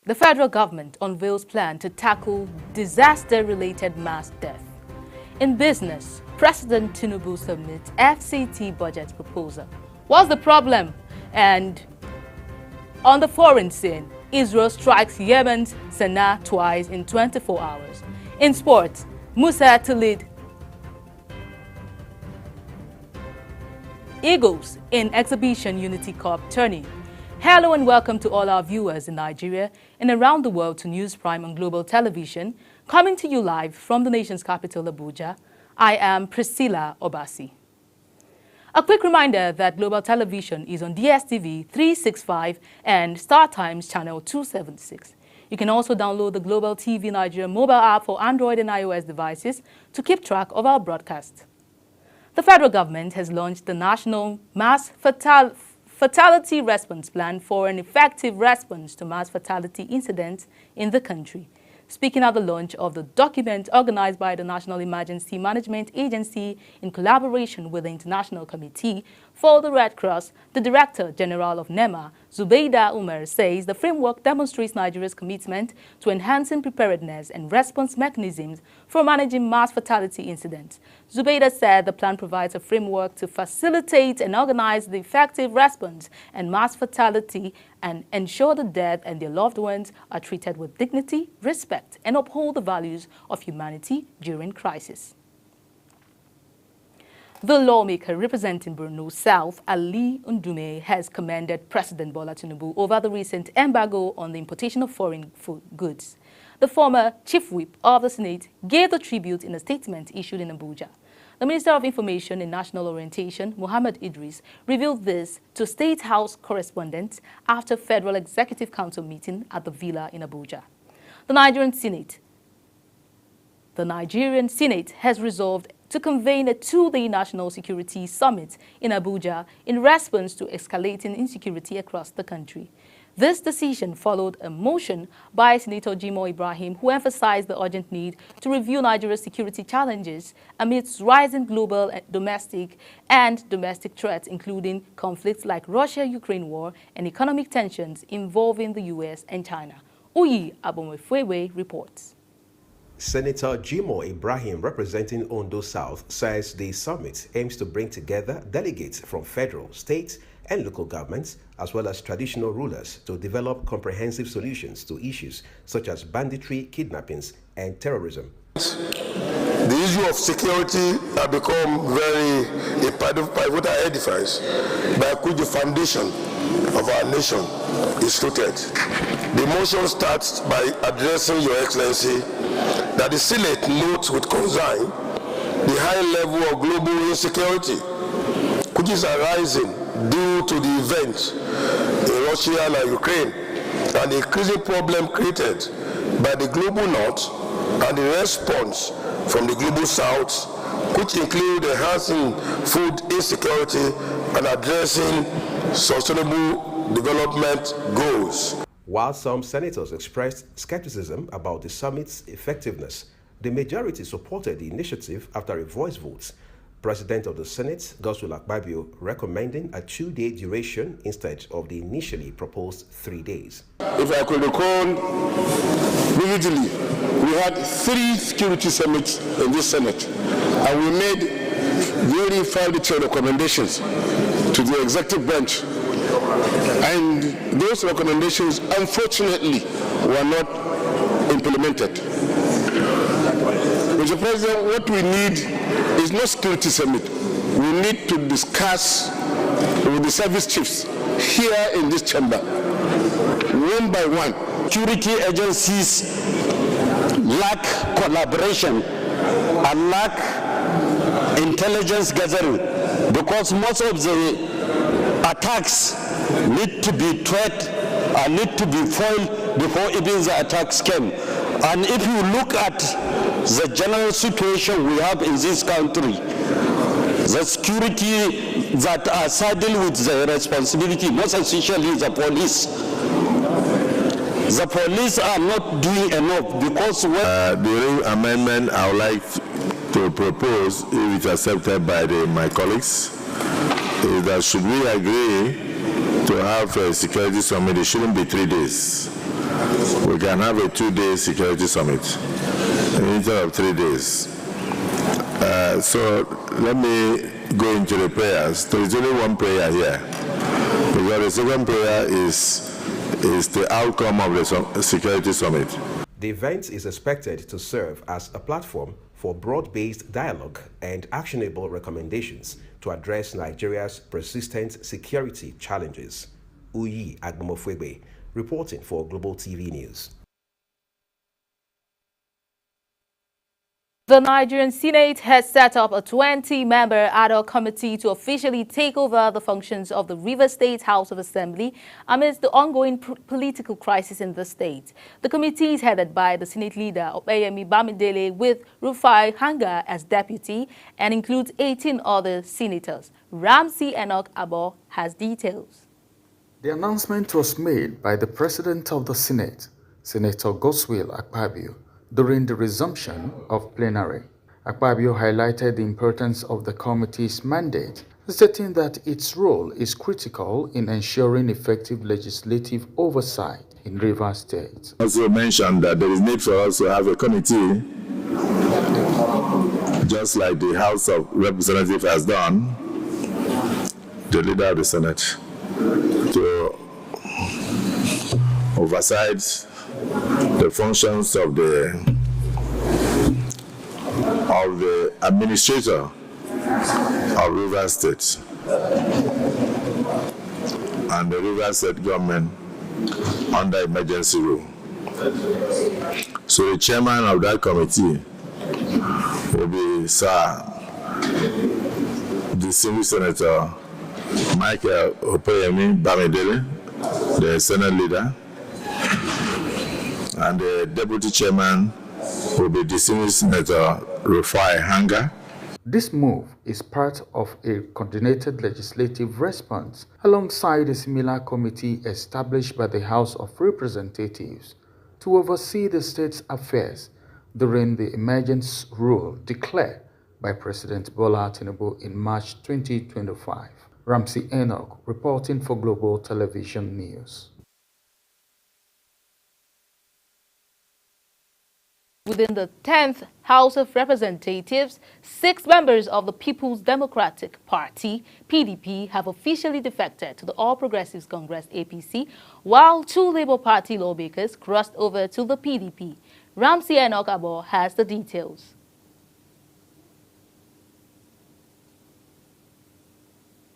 The federal government unveils plan to tackle disaster-related mass death. In business, President Tinubu submits FCT budget proposal. What's the problem? And on the foreign scene, Israel strikes Yemen's Sana'a twice in 24 hours. In sports, Musa to lead Eagles in Exhibition Unity Cup tourney. Hello and welcome to all our viewers in Nigeria and around the world to News Prime on Global Television, coming to you live from the nation's capital, Abuja. I am Priscilla Obasi. A quick reminder that Global Television is on DSTV 365 and StarTimes channel 276. You can also download the Global TV Nigeria mobile app for Android and iOS devices to keep track of our broadcast. The federal government has launched the National Mass Fatality Response Plan for an effective response to mass fatality incidents in the country. Speaking at the launch of the document organized by the National Emergency Management Agency in collaboration with the International Committee for the Red Cross, the Director General of NEMA, Zubeida Umar, says the framework demonstrates Nigeria's commitment to enhancing preparedness and response mechanisms for managing mass fatality incidents. Zubeida said the plan provides a framework to facilitate and organize the effective response and mass fatality and ensure the dead and their loved ones are treated with dignity, respect, and uphold the values of humanity during crisis. The lawmaker representing Borno South, Ali Ndume, has commended President Bola Tinubu over the recent embargo on the importation of foreign food goods. The former chief whip of the Senate gave the tribute in a statement issued in Abuja. The Minister of Information and National Orientation, Muhammad Idris, revealed this to State House correspondents after Federal Executive Council meeting at the Villa in Abuja. The Nigerian Senate has resolved to convene a two-day National Security Summit in Abuja in response to escalating insecurity across the country. This decision followed a motion by Senator Jimoh Ibrahim, who emphasized the urgent need to review Nigeria's security challenges amidst rising global, domestic threats, including conflicts like Russia-Ukraine war and economic tensions involving the U.S. and China. Uyi Abomefwewe reports. Senator Jimoh Ibrahim, representing Ondo South, says the summit aims to bring together delegates from federal, state, and local governments, as well as traditional rulers, to develop comprehensive solutions to issues such as banditry, kidnappings, and terrorism. The issue of security has become a pivotal edifice by which the foundation of our nation is rooted. The motion starts by addressing Your Excellency that the Senate notes with concern the high level of global insecurity which is arising due to the events in Russia and Ukraine and the increasing problem created by the global north and the response from the global south, which include enhancing food insecurity and addressing sustainable development goals. While some senators expressed skepticism about the summit's effectiveness, the majority supported the initiative after a voice vote. President of the Senate, Godswill Akpabio, recommending a 2-day duration instead of the initially proposed 3 days. If I could recall vividly, we had 3 security summits in this Senate, and we made very detailed recommendations to the executive branch. And those recommendations, unfortunately, were not implemented. Mr. President, what we need is not security summit. We need to discuss with the service chiefs here in this chamber, one by one. Security agencies lack collaboration and lack intelligence gathering because most of the attacks need to be tracked and need to be foiled before even the attacks came. And if you look at the general situation we have in this country, the security that are saddled with the responsibility, most essentially the police. The police are not doing enough because during amendment, I would like to propose, if it's accepted by my colleagues, is that should we agree to have a security summit, it shouldn't be 3 days. we can have a 2-day security summit instead of 3 days. So let me go into the prayers. There is only one prayer here, because the second prayer is the outcome of the security summit. The event is expected to serve as a platform for broad-based dialogue and actionable recommendations to address Nigeria's persistent security challenges. Uyi Agbomofwebe, reporting for Global TV News. The Nigerian Senate has set up a 20-member ad hoc committee to officially take over the functions of the Rivers State House of Assembly amidst the ongoing political crisis in the state. The committee is headed by the Senate leader, Opeyemi Bamidele, with Rufai Hanga as deputy, and includes 18 other senators. Ramsey Enoch Abo has details. The announcement was made by the President of the Senate, Senator Godswill Akpabio, during the resumption of plenary. Akpabio highlighted the importance of the committee's mandate, stating that its role is critical in ensuring effective legislative oversight in Rivers State. Also mentioned that there is need for us to have a committee, just like the House of Representatives has done, the leader of the Senate, to oversight the functions of the administrator of Rivers State and the Rivers State government under emergency rule. So the chairman of that committee will be Sir distinguished Senator Michael Opeyemi Bamidele, the Senate leader, and the deputy chairman will be distinguished Senator Rufai Hanga. This move is part of a coordinated legislative response alongside a similar committee established by the House of Representatives to oversee the state's affairs during the emergency rule declared by President Bola Tinubu in March 2025. Ramsey Enoch reporting for Global Television News. Within the 10th House of Representatives, 6 members of the People's Democratic Party, PDP, have officially defected to the All Progressives Congress, APC, while 2 Labour Party lawmakers crossed over to the PDP. Ramsey Enoch Abo has the details.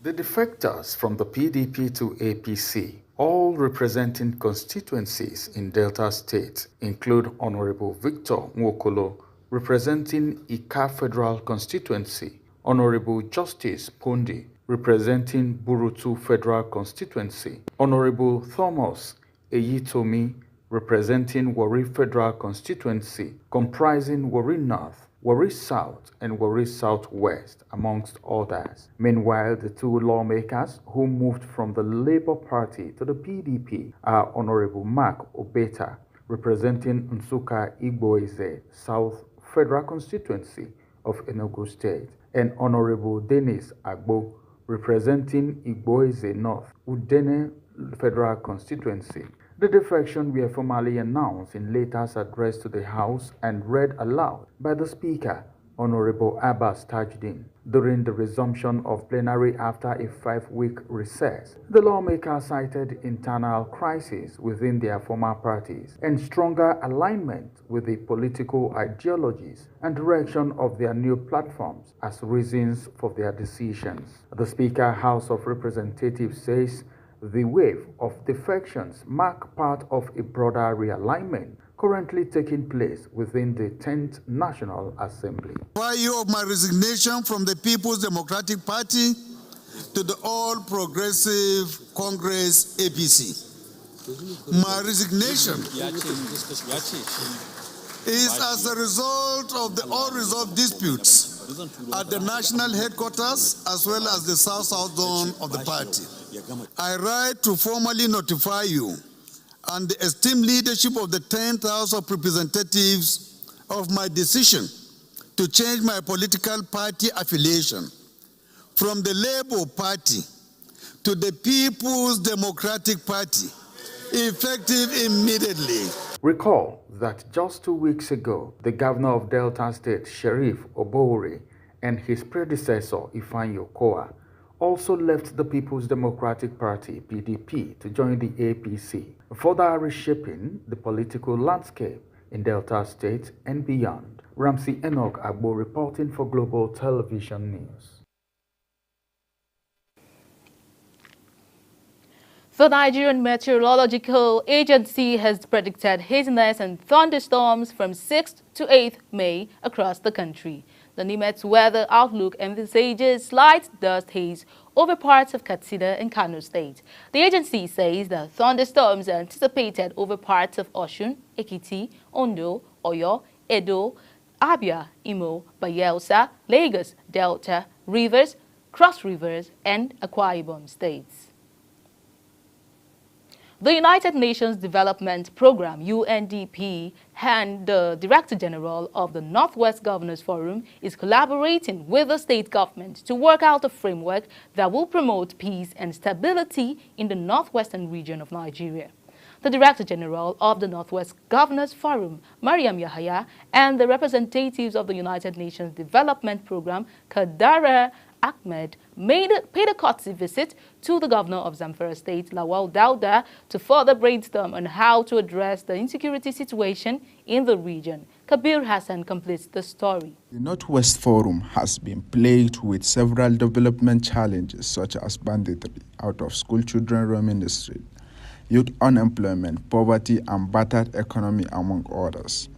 The defectors from the PDP to APC, all representing constituencies in Delta State, include Honorable Victor Nwokolo, representing Ika Federal Constituency, Honorable Justice Pondi, representing Burutu Federal Constituency, Honorable Thomas Eyitomi, representing Warri Federal Constituency, comprising Warri North, Warri South and Warri Southwest, amongst others. Meanwhile, the 2 lawmakers who moved from the Labour Party to the PDP are Honorable Mark Obeta, representing Nsukka Igboeze South Federal Constituency of Enugu State, and Honorable Dennis Agbo, representing Igboeze North Udene Federal Constituency. The defection were formally announced in letters addressed to the House and read aloud by the Speaker, Honorable Abbas Tajuddin, during the resumption of plenary after a 5-week recess. The lawmakers cited internal crisis within their former parties and stronger alignment with the political ideologies and direction of their new platforms as reasons for their decisions. The Speaker, House of Representatives, says the wave of defections mark part of a broader realignment currently taking place within the 10th National Assembly. You of my resignation from the People's Democratic Party to the All Progressive Congress APC. My resignation is as a result of the unresolved disputes at the national headquarters as well as the South-South zone of the party. I write to formally notify you and the esteemed leadership of the 10th House of Representatives of my decision to change my political party affiliation from the Labour Party to the People's Democratic Party effective immediately. Recall that just 2 weeks ago, the governor of Delta State, Sheriff Oboure, and his predecessor, Ifeanyi Okowa, also left the People's Democratic Party, PDP, to join the APC, further reshaping the political landscape in Delta State and beyond. Ramsey Enoch Agbo reporting for Global Television News. The Nigerian Meteorological Agency has predicted haziness and thunderstorms from 6th to 8th May across the country. The NIMET weather outlook envisages slight dust haze over parts of Katsina and Kano State. The agency says that thunderstorms are anticipated over parts of Osun, Ekiti, Ondo, Oyo, Edo, Abia, Imo, Bayelsa, Lagos, Delta, Rivers, Cross Rivers, and Akwa Ibom states. The United Nations Development Programme, UNDP, and the Director General of the Northwest Governors Forum is collaborating with the state government to work out a framework that will promote peace and stability in the northwestern region of Nigeria. The Director General of the Northwest Governors Forum, Mariam Yahaya, and the representatives of the United Nations Development Programme, Kadara Ahmed, paid a courtesy visit to the governor of Zamfara State, Lawal Dauda, to further brainstorm on how to address the insecurity situation in the region. Kabir Hassan completes the story. The Northwest Forum has been plagued with several development challenges such as banditry, out-of-school children roaming the street, youth unemployment, poverty, and battered economy, among others.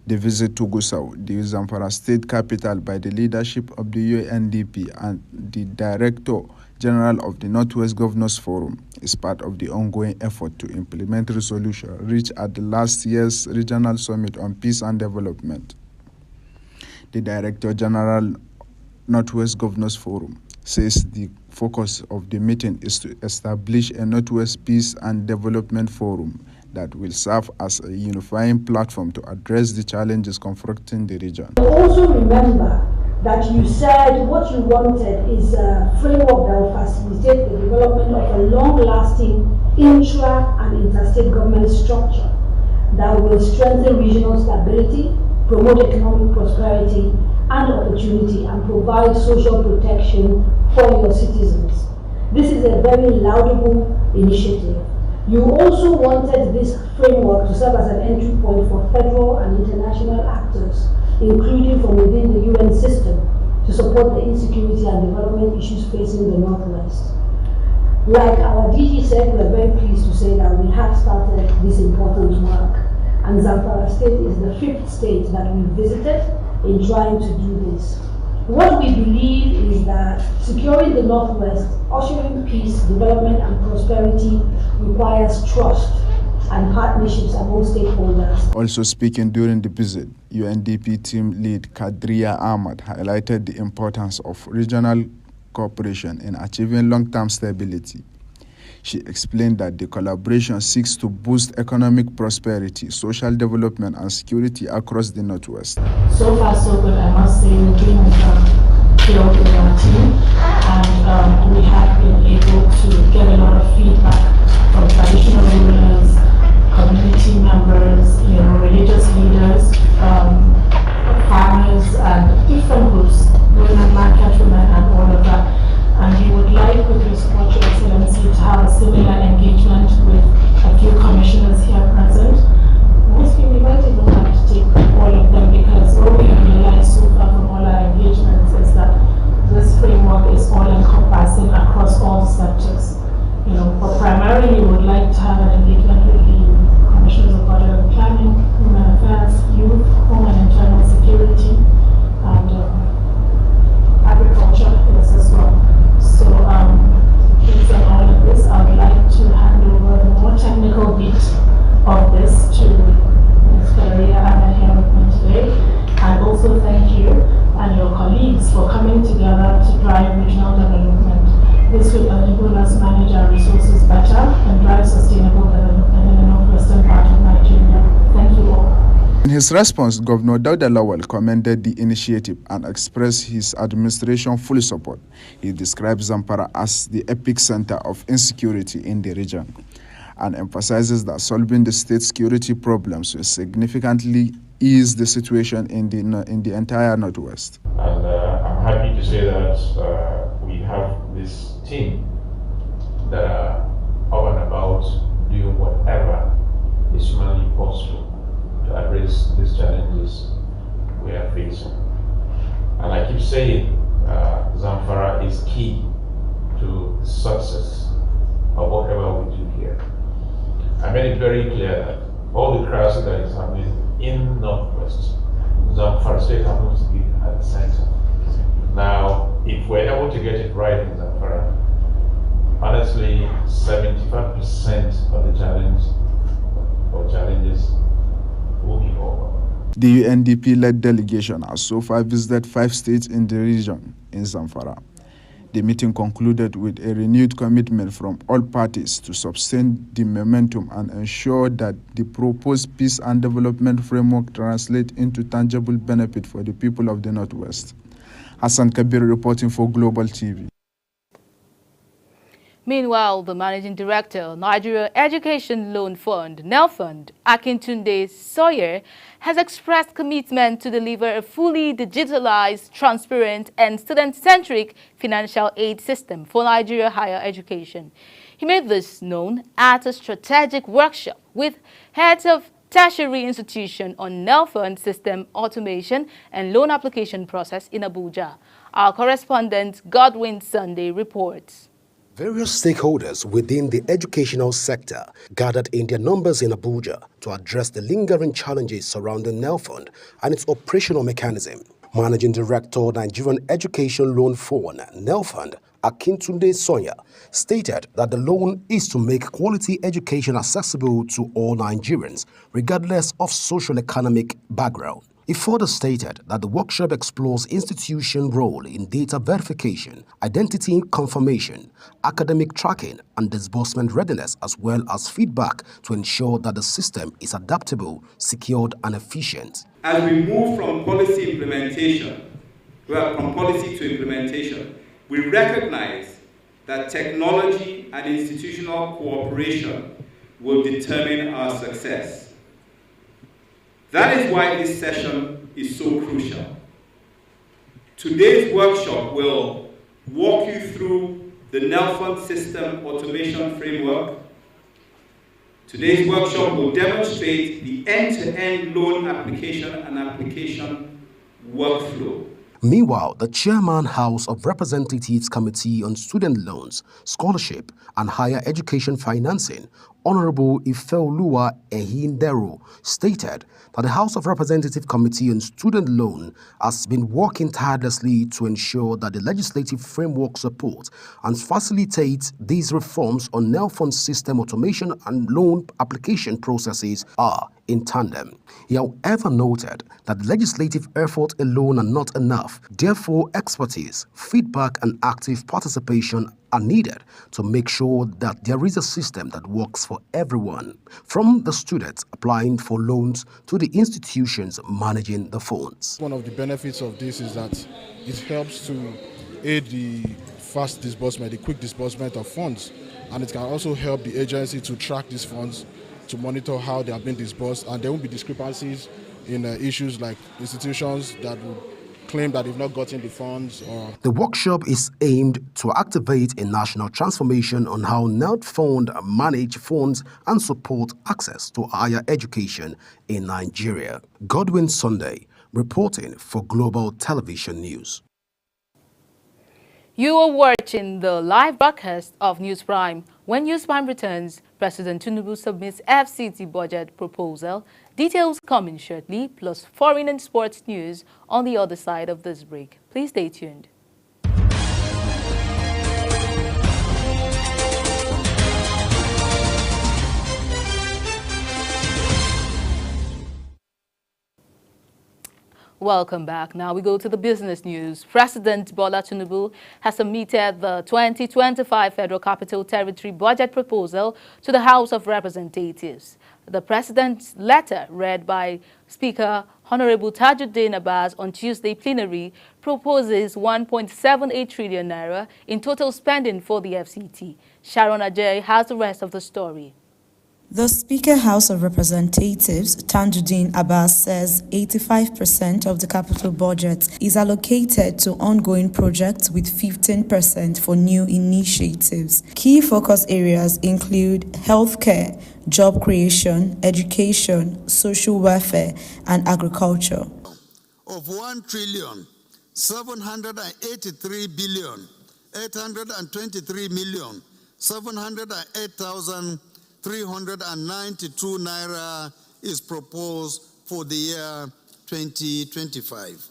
The visit to Gusau, the Zamfara state capital, by the leadership of the UNDP and the Director General of the Northwest Governors Forum is part of the ongoing effort to implement resolution reached at the last year's Regional Summit on Peace and Development. The Director General Northwest Governors Forum says the focus of the meeting is to establish a Northwest Peace and Development Forum that will serve as a unifying platform to address the challenges confronting the region. Also remember that you said what you wanted is a framework that will facilitate the development of a long-lasting intra- and interstate government structure that will strengthen regional stability, promote economic prosperity and opportunity, and provide social protection for your citizens. This is a very laudable initiative. You also wanted this framework to serve as an entry point for federal and international actors, including from within the UN system, to support the insecurity and development issues facing the Northwest. Like our DG said, we are very pleased to say that we have started this important work, and Zamfara State is the 5th state that we visited in trying to do this. What we believe is that securing the Northwest, ushering peace, development, and prosperity requires trust and partnerships among stakeholders. Also speaking during the visit, UNDP team lead Kadria Ahmad highlighted the importance of regional cooperation in achieving long-term stability. She explained that the collaboration seeks to boost economic prosperity, social development, and security across the Northwest. So far, so good, I must say. We've been filled with our team, and we have been able to get a lot of feedback from traditional rulers, community members, religious leaders, farmers, and different groups, women, man, catchwomen, and all of that. And we would like, with your support, Your Excellency, to have a similar engagement with a few commissioners here present. Mostly, we might even have to take all of them, because what we have realized so far from all our engagements is that this framework is all-encompassing across all sectors. But primarily, we would like to have an engagement with the commissioners of budget and planning, human affairs, youth, home and internal security, and agriculture as well. So, based on all of this, I would like to hand over the more technical bit of this to Ms. Karia Ahmed here with me today, and also thank you and your colleagues for coming together to drive regional development. This will enable us manage our resources better and drive sustainable development in the northwestern part of Nigeria. Thank you all. In his response, Governor Dauda Lawal commended the initiative and expressed his administration's full support. He described Zamfara as the epicenter of insecurity in the region. and emphasizes that solving the state security problems will significantly ease the situation in the entire Northwest. And I'm happy to say that we have this team that are up and about doing whatever is humanly possible to address these challenges we are facing. And I keep saying Zamfara is key to the success of whatever we do here. I made it very clear that all the crisis that is happening in Northwest, Zamfara State happens to be at the center. Now, if we're able to get it right in Zamfara, honestly, 75% of the challenges will be over. The UNDP-led delegation has so far visited 5 states in the region in Zamfara. The meeting concluded with a renewed commitment from all parties to sustain the momentum and ensure that the proposed peace and development framework translates into tangible benefit for the people of the Northwest. Hassan Kabir reporting for Global TV. Meanwhile, the Managing Director, Nigeria Education Loan Fund, NELFund, Akintunde Sawyer, has expressed commitment to deliver a fully digitalized, transparent, and student-centric financial aid system for Nigeria higher education. He made this known at a strategic workshop with heads of tertiary institution on NELFund system automation and loan application process in Abuja. Our correspondent Godwin Sunday reports. Various stakeholders within the educational sector gathered in their numbers in Abuja to address the lingering challenges surrounding NELFund and its operational mechanism. Managing Director, Nigerian Education Loan Fund, NELFund, Akintunde Sawyer, stated that the loan is to make quality education accessible to all Nigerians, regardless of socio-economic background. He further stated that the workshop explores institution role in data verification, identity confirmation, academic tracking, and disbursement readiness, as well as feedback to ensure that the system is adaptable, secured, and efficient. As we move from policy to implementation, we recognize that technology and institutional cooperation will determine our success. That is why this session is so crucial. Today's workshop will walk you through the NELFund system automation framework. Today's workshop will demonstrate the end-to-end loan application and application workflow. Meanwhile, the Chairman House of Representatives Committee on Student Loans, Scholarship and Higher Education Financing, Honorable Ifeoluwa Ehindero, stated that the House of Representatives Committee on Student Loan has been working tirelessly to ensure that the legislative framework supports and facilitates these reforms on NELFund system automation and loan application processes are in tandem. He, however, noted that legislative effort alone are not enough. Therefore, expertise, feedback, and active participation are needed to make sure that there is a system that works for everyone, from the students applying for loans to the institutions managing the funds. One of the benefits of this is that it helps to aid the fast disbursement, the quick disbursement of funds, and it can also help the agency to track these funds, to monitor how they have been disbursed, and there won't be discrepancies in issues like institutions that would claim that they've not gotten the funds. The workshop is aimed to activate a national transformation on how NELFund manage funds and support access to higher education in Nigeria. Godwin Sunday, reporting for Global Television News. You are watching the live broadcast of News Prime. When News Prime returns, President Tinubu submits FCT budget proposal. Details coming shortly, plus foreign and sports news on the other side of this break. Please stay tuned. Welcome back. Now we go to the business news. President Bola Tinubu has submitted the 2025 Federal Capital Territory budget proposal to the House of Representatives. The president's letter, read by Speaker Honorable Tajuddin Abbas on Tuesday plenary, proposes 1.78 trillion naira in total spending for the FCT. Sharon Ajay has the rest of the story. The Speaker House of Representatives, Tajuddin Abbas, says 85% of the capital budget is allocated to ongoing projects with 15% for new initiatives. Key focus areas include healthcare, job creation, education, social welfare, and agriculture. Of 1,783,823,708,392 naira is proposed for the year 2025.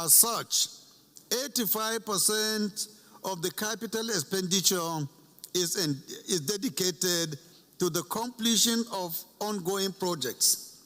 As such, 85% of the capital expenditure is dedicated to the completion of ongoing projects,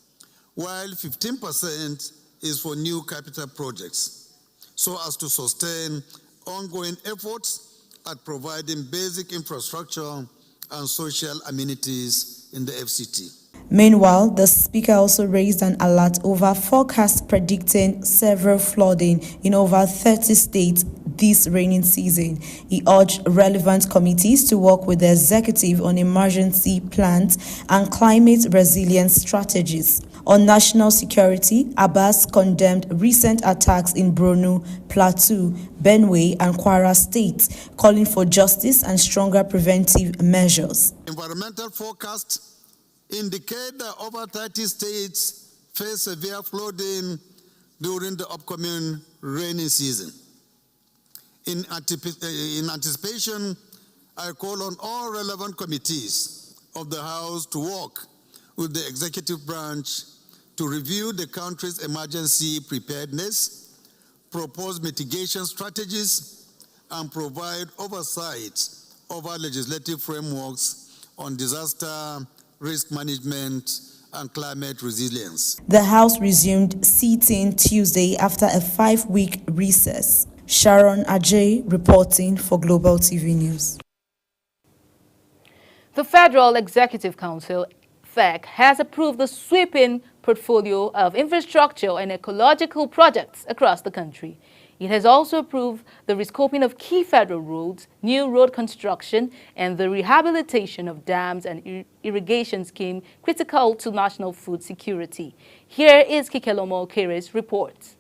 while 15% is for new capital projects, so as to sustain ongoing efforts at providing basic infrastructure and social amenities in the FCT. Meanwhile, the Speaker also raised an alert over forecasts predicting severe flooding in over 30 states this rainy season. He urged relevant committees to work with the executive on emergency plans and climate resilience strategies. On national security, Abbas condemned recent attacks in Borno, Plateau, Benue, and Kwara states, calling for justice and stronger preventive measures. Environmental forecasts indicate that over 30 states face severe flooding during the upcoming rainy season. In anticipation, I call on all relevant committees of the House to work with the executive branch to review the country's emergency preparedness, propose mitigation strategies, and provide oversight over legislative frameworks on disaster risk management and climate resilience. The House resumed sitting Tuesday after a 5-week recess. Sharon Ajay reporting for Global TV News. The Federal Executive Council, FEC, has approved the sweeping portfolio of infrastructure and ecological projects across the country. It has also approved the rescoping of key federal roads, new road construction, and the rehabilitation of dams and irrigation scheme critical to national food security. Here is Kikelomo Kere's report.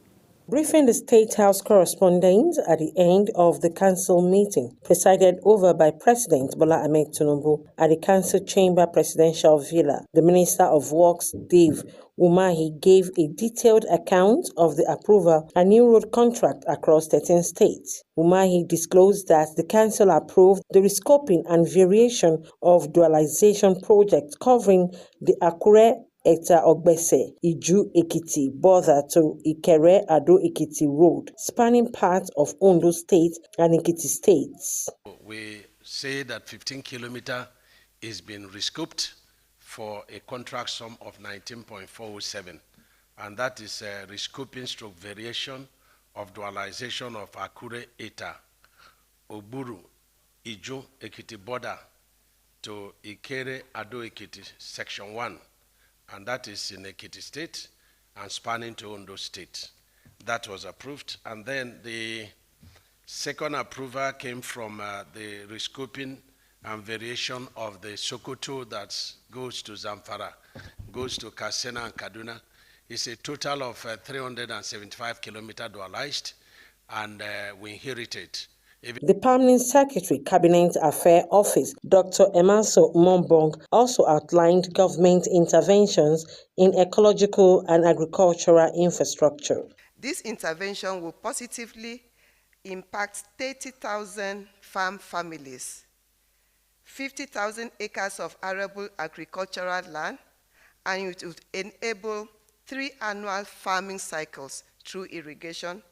Briefing the State House correspondents at the end of the council meeting, presided over by President Bola Ahmed Tinubu at the council chamber presidential villa, the Minister of Works, Dave Umahi, gave a detailed account of the approval of a new road contract across 13 states. Umahi disclosed that the council approved the rescoping and variation of dualization projects covering the Akure Eta Ogbese, Iju Ekiti border to Ikere Ado Ekiti Road, spanning parts of Ondo State and Ekiti states. We say that 15 kilometers is being rescoped for a contract sum of 19.407, and that is a rescoping stroke variation of dualization of Akure Eta, Oburu, Iju Ekiti border to Ikere Ado Ekiti section 1. And that is in Ekiti State and spanning to Ondo State. That was approved. And then the second approval came from the rescoping and variation of the Sokoto that goes to Zamfara, goes to Katsina and Kaduna. It's a total of 375 kilometers dualized, and we inherited. The Permanent Secretary, Cabinet Affairs Office, Dr. Emanso Mombong, also outlined government interventions in ecological and agricultural infrastructure. This intervention will positively impact 30,000 farm families, 50,000 acres of arable agricultural land, and it would enable 3 annual farming cycles through irrigation,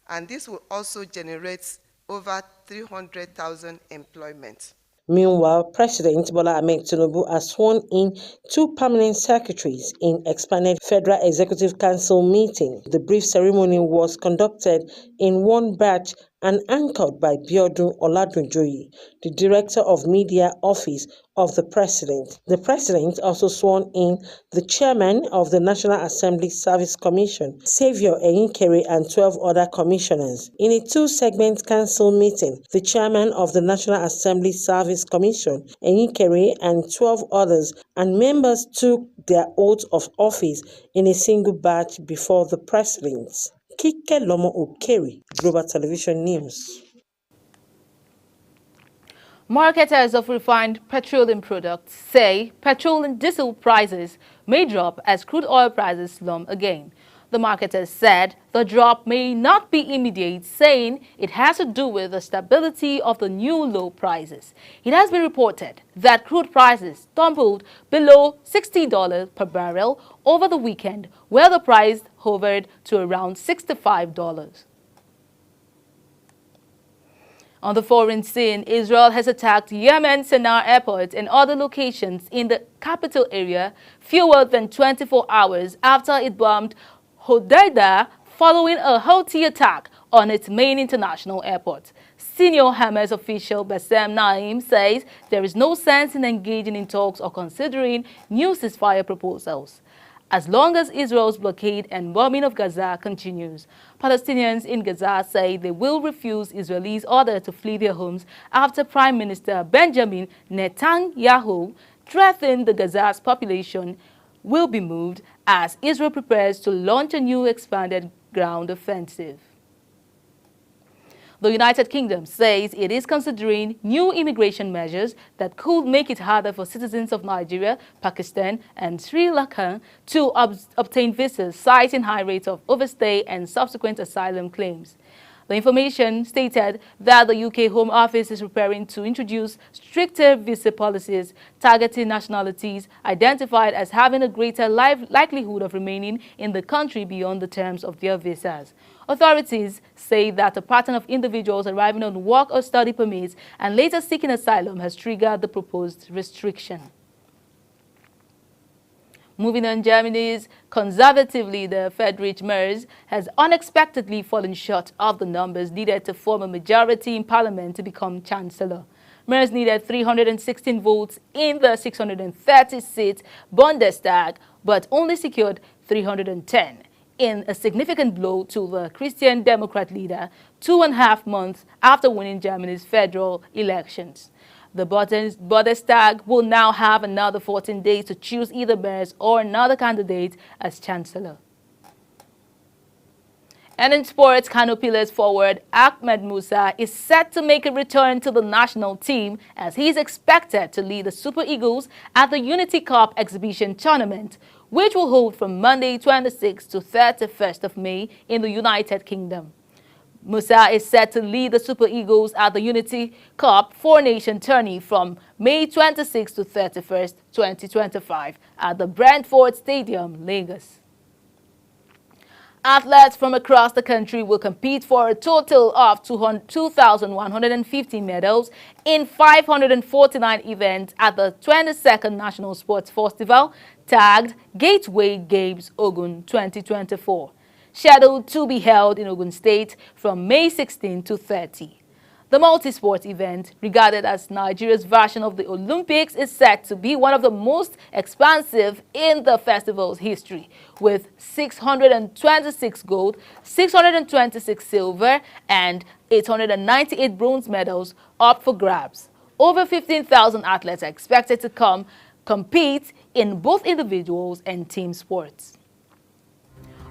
and this will also generate over 300,000 employment. Meanwhile, President Bola Ahmed Tinubu has sworn in 2 permanent secretaries in expanded Federal Executive Council meeting. The brief ceremony was conducted in one batch and anchored by Biodun Oladunjoyi, the Director of Media Office of the President. The President also sworn in the Chairman of the National Assembly Service Commission, Saviour Eyinkere, and 12 other commissioners. In a two-segment council meeting, the Chairman of the National Assembly Service Commission, Eyinkere, and 12 others and members took their oath of office in a single batch before the President. Kike Lomo Okeri, Global Television News. Marketers of refined petroleum products say petrol and diesel prices may drop as crude oil prices slump again. The marketers said the drop may not be immediate, saying it has to do with the stability of the new low prices. It has been reported that crude prices tumbled below $60 per barrel over the weekend, where the price hovered to around $65. On the foreign scene, Israel has attacked Yemen's Sanaa airport and other locations in the capital area fewer than 24 hours after it bombed Hodeidah following a Houthi attack on its main international airport. Senior Hamas official Bassem Naim says there is no sense in engaging in talks or considering new ceasefire proposals as long as Israel's blockade and bombing of Gaza continues. Palestinians in Gaza say they will refuse Israelis' order to flee their homes after Prime Minister Benjamin Netanyahu threatened the Gaza's population will be moved as Israel prepares to launch a new expanded ground offensive. The United Kingdom says it is considering new immigration measures that could make it harder for citizens of Nigeria, Pakistan, and Sri Lanka to obtain visas, citing high rates of overstay and subsequent asylum claims. The information stated that the UK Home Office is preparing to introduce stricter visa policies targeting nationalities identified as having a greater likelihood of remaining in the country beyond the terms of their visas. Authorities say that a pattern of individuals arriving on work or study permits and later seeking asylum has triggered the proposed restriction. Moving on, Germany's conservative leader, Friedrich Merz, has unexpectedly fallen short of the numbers needed to form a majority in parliament to become chancellor. Merz needed 316 votes in the 630-seat Bundestag, but only secured 310, in a significant blow to the Christian Democrat leader 2.5 months after winning Germany's federal elections. The Bundestag will now have another 14 days to choose either Merz or another candidate as chancellor. And in sports, Kano Pillars forward Ahmed Musa is set to make a return to the national team as he is expected to lead the Super Eagles at the Unity Cup exhibition tournament, which will hold from Monday 26th to 31st of May in the United Kingdom. Musa is set to lead the Super Eagles at the Unity Cup Four-Nation tourney from May 26 to 31st, 2025 at the Brentford Stadium, Lagos. Athletes from across the country will compete for a total of 2,150 medals in 549 events at the 22nd National Sports Festival, tagged Gateway Games Ogun 2024. Scheduled to be held in Ogun State from May 16 to 30. The multi-sport event, regarded as Nigeria's version of the Olympics, is set to be one of the most expansive in the festival's history, with 626 gold, 626 silver, and 898 bronze medals up for grabs. Over 15,000 athletes are expected to compete in both individuals and team sports.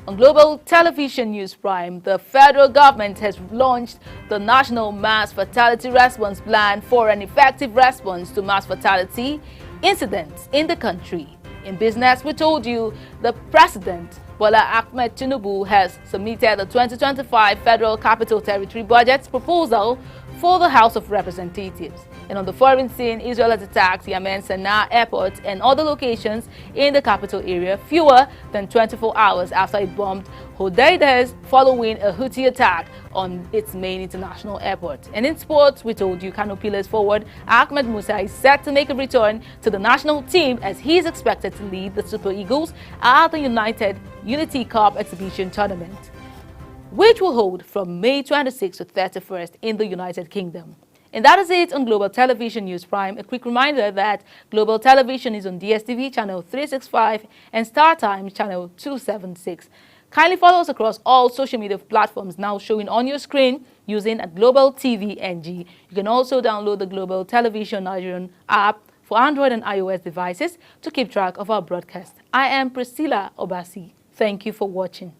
On Global Television News Prime, the federal government has launched the National Mass Fatality Response Plan for an effective response to mass fatality incidents in the country. In business, we told you the President, Bola Ahmed Tinubu, has submitted the 2025 Federal Capital Territory Budget proposal for the House of Representatives. And on the foreign scene, Israel has attacked Yemen's Sanaa airport and other locations in the capital area fewer than 24 hours after it bombed Hodeidah following a Houthi attack on its main international airport. And in sports, we told you Kano Pillars forward Ahmed Musa is set to make a return to the national team as he is expected to lead the Super Eagles at the Unity Cup exhibition tournament. which will hold from May 26th to 31st in the United Kingdom. And that is it on Global Television News Prime. A quick reminder that Global Television is on DSTV channel 365 and StarTimes channel 276. Kindly follow us across all social media platforms now showing on your screen using a Global TV NG. You can also download the Global Television Nigerian app for Android and iOS devices to keep track of our broadcast. I am Priscilla Obasi. Thank you for watching.